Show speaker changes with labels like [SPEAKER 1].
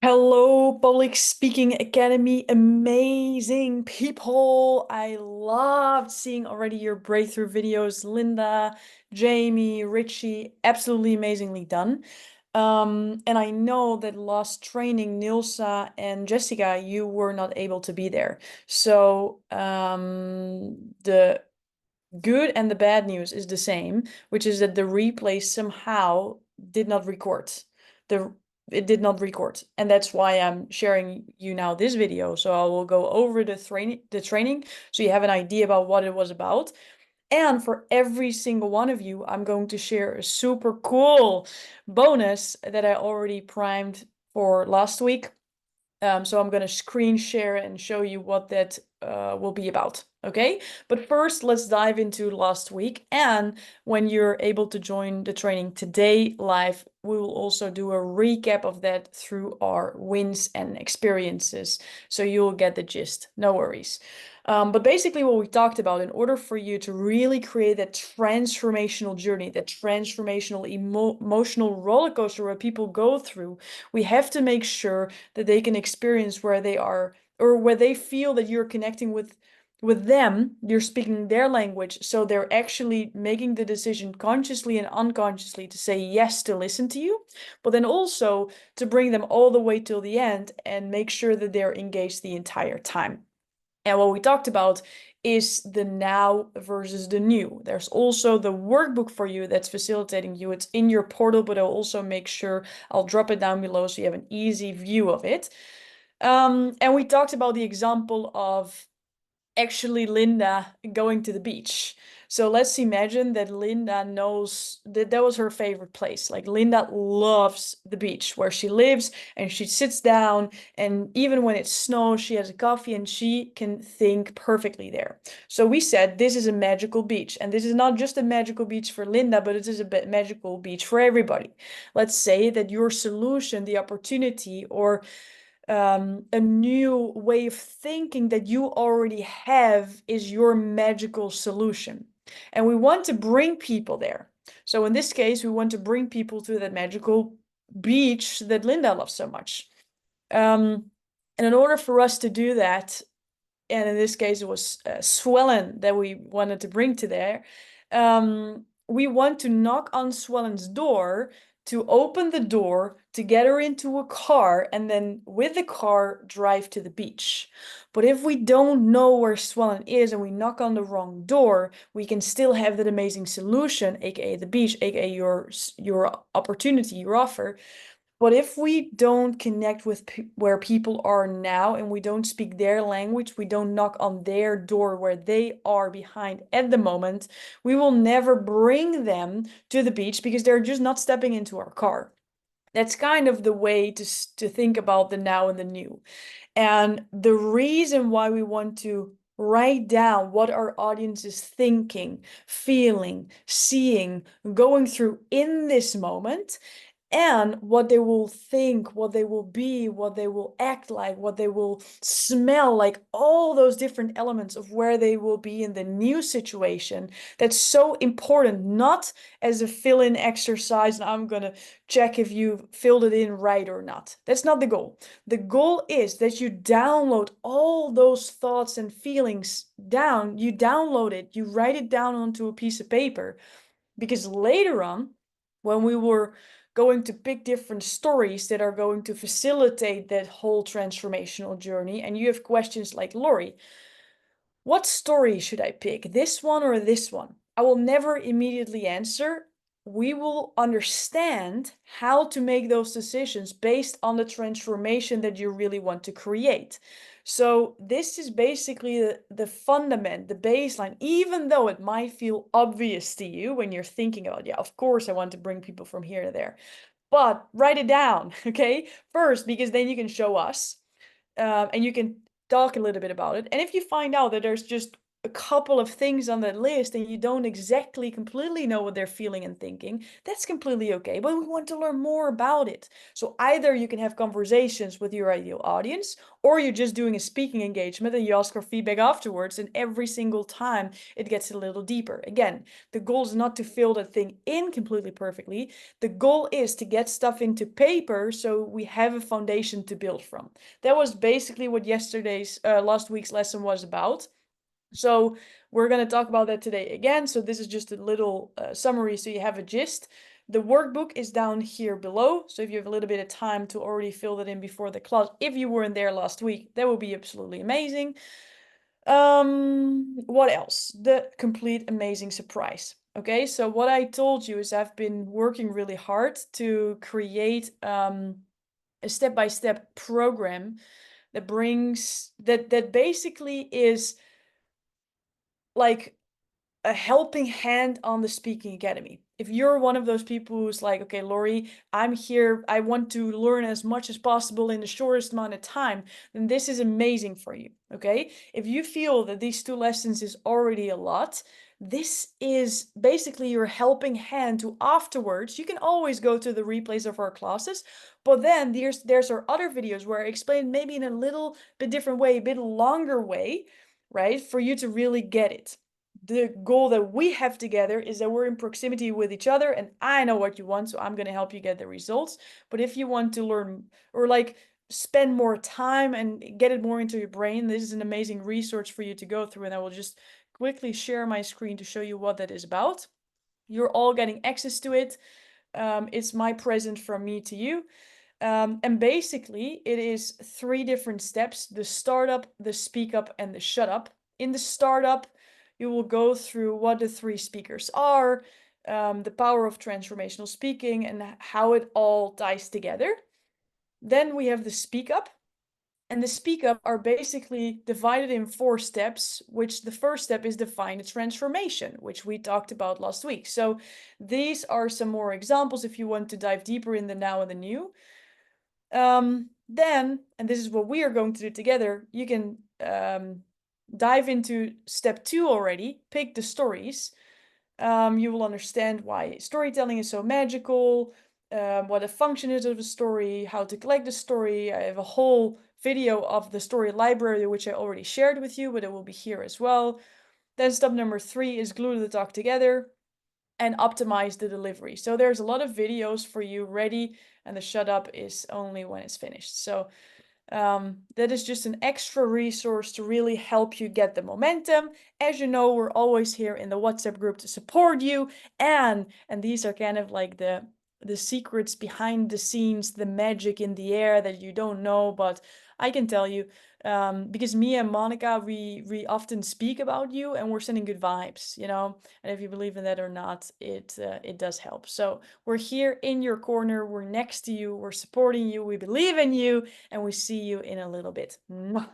[SPEAKER 1] Hello, Public Speaking Academy. Amazing people. I loved seeing already your breakthrough videos. Linda, Jamie, Richie, absolutely amazingly done. And I know that last training, Nilsa and Jessica, you were not able to be there. So the good and the bad news is the same, which is that the replay somehow did not record. The it did not record, and that's why I'm sharing you now this video. So I will go over the training so you have an idea about what it was about. And for every single one of you, I'm going to share a super cool bonus that I already primed for last week. So I'm going to screen share and show you what that will be about. Okay, but first let's dive into last week. And when you're able to join the training today live, we will also do a recap of that through our wins and experiences. So you'll get the gist. No worries. But basically, what we talked about, in order for you to really create that transformational journey, that transformational emotional roller coaster where people go through, we have to make sure that they can experience where they are, or where they feel that you're connecting with them, you're speaking their language, so they're actually making the decision consciously and unconsciously to say yes to listen to you, but then also to bring them all the way till the end and make sure that they're engaged the entire time. And what we talked about is the now versus the new. There's also the workbook for you that's facilitating you. It's in your portal, but I'll also make sure I'll drop it down below so you have an easy view of it. And we talked about the example of actually Linda going to the beach. So let's imagine that Linda knows that that was her favorite place. Like Linda loves the beach where she lives, and she sits down, and even when it snows, she has a coffee and she can think perfectly there. So we said this is a magical beach, and this is not just a magical beach for Linda, but it is a magical beach for everybody. Let's say that your solution, the opportunity, or a new way of thinking that you already have is your magical solution. And we want to bring people there. So in this case, we want to bring people to that magical beach that Linda loves so much. And in order for us to do that, and in this case, it was Swellen that we wanted to bring to there. We want to knock on Swellen's door to open the door to get her into a car and then with the car drive to the beach. But if we don't know where Swellen is and we knock on the wrong door, we can still have that amazing solution, aka the beach, aka your opportunity, your offer, but if we don't connect with where people are now and we don't speak their language, we don't knock on their door where they are behind at the moment, we will never bring them to the beach because they're just not stepping into our car. That's kind of the way to think about the now and the new. And the reason why we want to write down what our audience is thinking, feeling, seeing, going through in this moment, and what they will think, what they will be, what they will act like, what they will smell like, all those different elements of where they will be in the new situation. That's so important, not as a fill-in exercise, and I'm gonna check if you filled it in right or not. That's not the goal. The goal is that you download all those thoughts and feelings down. You download it, you write it down onto a piece of paper, because later on, when we were going to pick different stories that are going to facilitate that whole transformational journey, and you have questions like, Lori, what story should I pick? This one or this one? I will never immediately answer. We will understand how to make those decisions based on the transformation that you really want to create. So this is basically the fundament, the baseline, even though it might feel obvious to you when you're thinking about, yeah, of course I want to bring people from here to there. But write it down, okay? First, because then you can show us, and you can talk a little bit about it. And if you find out that there's just a couple of things on that list and you don't exactly completely know what they're feeling and thinking, that's completely okay. But we want to learn more about it. So either you can have conversations with your ideal audience, or you're just doing a speaking engagement and you ask for feedback afterwards, and every single time it gets a little deeper. Again, the goal is not to fill that thing in completely perfectly. The goal is to get stuff into paper so we have a foundation to build from. That was basically what last week's lesson was about. So we're going to talk about that today again. So this is just a little summary so you have a gist. The workbook is down here below. So if you have a little bit of time to already fill that in before the class, if you weren't there last week, that would be absolutely amazing. What else? The complete amazing surprise. Okay, so what I told you is I've been working really hard to create a step-by-step program that basically is like a helping hand on the Speaking Academy. If you're one of those people who's like, okay, Lori, I'm here, I want to learn as much as possible in the shortest amount of time, then this is amazing for you, okay? If you feel that these 2 lessons is already a lot, this is basically your helping hand to afterwards. You can always go to the replays of our classes, but then there's our other videos where I explain maybe in a little bit different way, a bit longer way, right? For you to really get it. The goal that we have together is that we're in proximity with each other, and I know what you want, so I'm going to help you get the results. But if you want to learn or like spend more time and get it more into your brain, this is an amazing resource for you to go through, and I will just quickly share my screen to show you what that is about. You're all getting access to it. It's my present from me to you. And basically, it is 3 different steps: the startup, the speak up, and the shut up. In the startup, you will go through what the 3 speakers are, the power of transformational speaking, and how it all ties together. Then we have the speak up. And the speak up are basically divided in 4 steps, which the first step is define a transformation, which we talked about last week. So these are some more examples if you want to dive deeper in the now and the new. Then, and this is what we are going to do together, you can dive into step 2 already, pick the stories. You will understand why storytelling is so magical, what the function is of a story, how to collect the story. I have a whole video of the story library, which I already shared with you, but it will be here as well. Then step number 3 is glue the talk together and optimize the delivery. So there's a lot of videos for you ready, and the shut up is only when it's finished. So that is just an extra resource to really help you get the momentum. As you know, we're always here in the WhatsApp group to support you, and these are kind of like the secrets behind the scenes, the magic in the air that you don't know, but I can tell you, because me and Monica, we often speak about you, and we're sending good vibes, you know. And if you believe in that or not, it does help. So we're here in your corner, we're next to you, we're supporting you, we believe in you, and we see you in a little bit. Mwah.